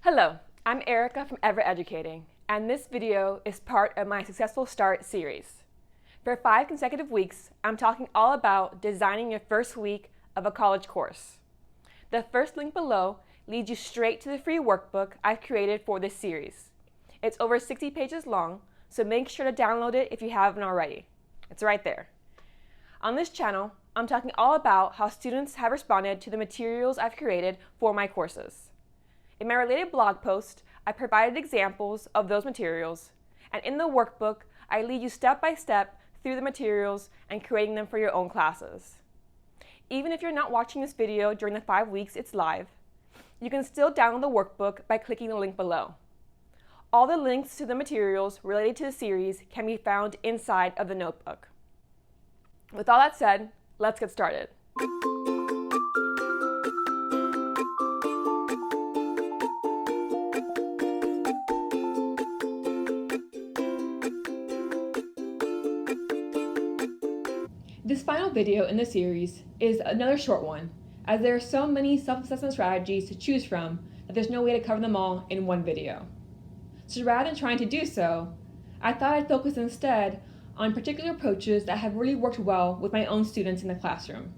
Hello, I'm Erica from Ever Educating, and this video is part of my Successful Start series. For 5 consecutive weeks, I'm talking all about designing your first week of a college course. The first link below leads you straight to the free workbook I've created for this series. It's over 60 pages long, so make sure to download it if you haven't already. It's right there. On this channel, I'm talking all about how students have responded to the materials I've created for my courses. In my related blog post, I provided examples of those materials, and in the workbook, I lead you step by step through the materials and creating them for your own classes. Even if you're not watching this video during the 5 weeks it's live, you can still download the workbook by clicking the link below. All the links to the materials related to the series can be found inside of the notebook. With all that said, let's get started. This final video in the series is another short one, as there are so many self-assessment strategies to choose from that there's no way to cover them all in one video. So rather than trying to do so, I thought I'd focus instead on particular approaches that have really worked well with my own students in the classroom.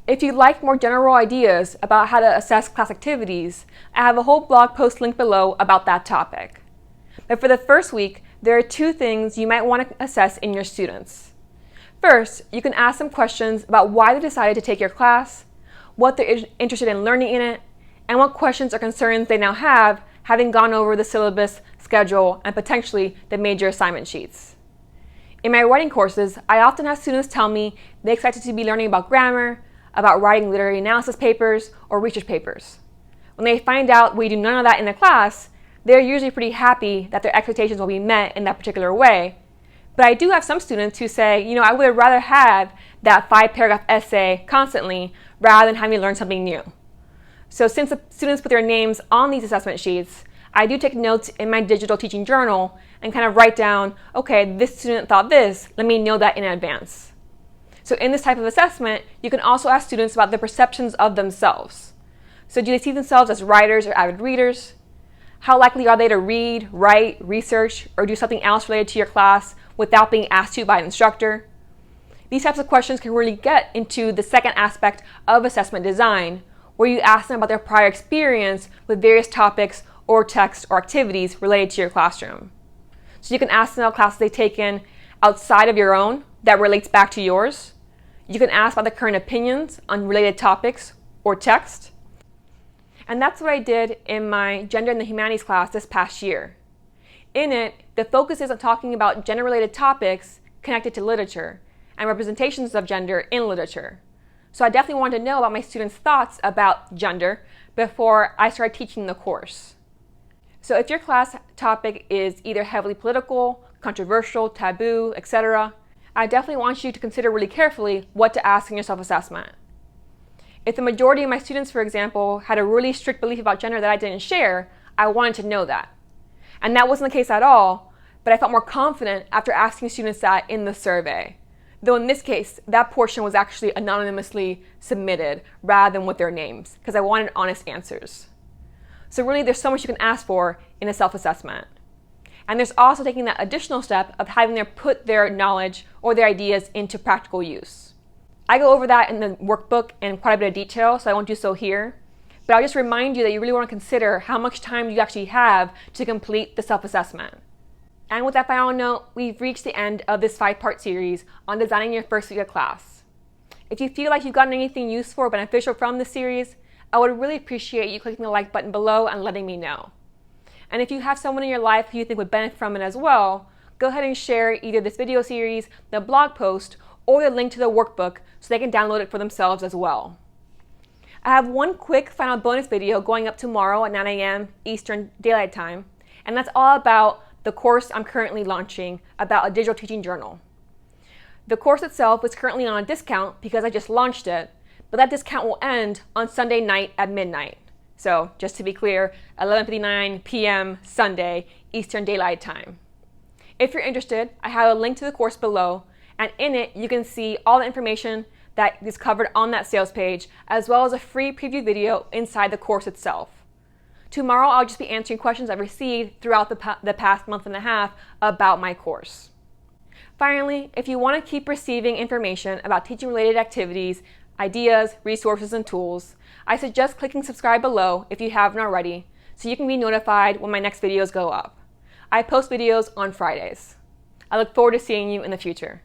If you'd like more general ideas about how to assess class activities, I have a whole blog post linked below about that topic. But for the first week, there are 2 things you might want to assess in your students. First, you can ask them questions about why they decided to take your class, what they're interested in learning in it, and what questions or concerns they now have having gone over the syllabus, schedule, and potentially the major assignment sheets. In my writing courses, I often have students tell me they expected to be learning about grammar, about writing literary analysis papers, or research papers. When they find out we do none of that in the class, they're usually pretty happy that their expectations will be met in that particular way. But I do have some students who say, I would rather have that 5-paragraph essay constantly rather than having me learn something new. So since the students put their names on these assessment sheets, I do take notes in my digital teaching journal and kind of write down, okay, this student thought this, let me know that in advance. So in this type of assessment, you can also ask students about their perceptions of themselves. So do they see themselves as writers or avid readers? How likely are they to read, write, research, or do something else related to your class without being asked to by an instructor? These types of questions can really get into the second aspect of assessment design, where you ask them about their prior experience with various topics or texts or activities related to your classroom. So you can ask them about classes they've taken outside of your own that relates back to yours. You can ask about their current opinions on related topics or text. And that's what I did in my Gender and the Humanities class this past year. In it, the focus is on talking about gender-related topics connected to literature and representations of gender in literature. So I definitely wanted to know about my students' thoughts about gender before I started teaching the course. So if your class topic is either heavily political, controversial, taboo, etc., I definitely want you to consider really carefully what to ask in your self-assessment. If the majority of my students, for example, had a really strict belief about gender that I didn't share, I wanted to know that. And that wasn't the case at all, but I felt more confident after asking students that in the survey. Though in this case, that portion was actually anonymously submitted rather than with their names, because I wanted honest answers. So really, there's so much you can ask for in a self-assessment. And there's also taking that additional step of having them put their knowledge or their ideas into practical use. I go over that in the workbook in quite a bit of detail, so I won't do so here. But I'll just remind you that you really want to consider how much time you actually have to complete the self-assessment. And with that final note, we've reached the end of this 5-part series on designing your first week of class. If you feel like you've gotten anything useful or beneficial from this series, I would really appreciate you clicking the like button below and letting me know. And if you have someone in your life who you think would benefit from it as well, go ahead and share either this video series, the blog post, or the link to the workbook so they can download it for themselves as well. I have one quick final bonus video going up tomorrow at 9 a.m. Eastern Daylight Time, and that's all about the course I'm currently launching about a digital teaching journal. The course itself is currently on a discount because I just launched it, but that discount will end on Sunday night at midnight. So just to be clear, 11:59 p.m. Sunday Eastern Daylight Time. If you're interested, I have a link to the course below, and in it you can see all the information that is covered on that sales page, as well as a free preview video inside the course itself. Tomorrow I'll just be answering questions I've received throughout the past month and a half about my course. Finally, if you want to keep receiving information about teaching-related activities, ideas, resources, and tools, I suggest clicking subscribe below if you haven't already, so you can be notified when my next videos go up. I post videos on Fridays. I look forward to seeing you in the future.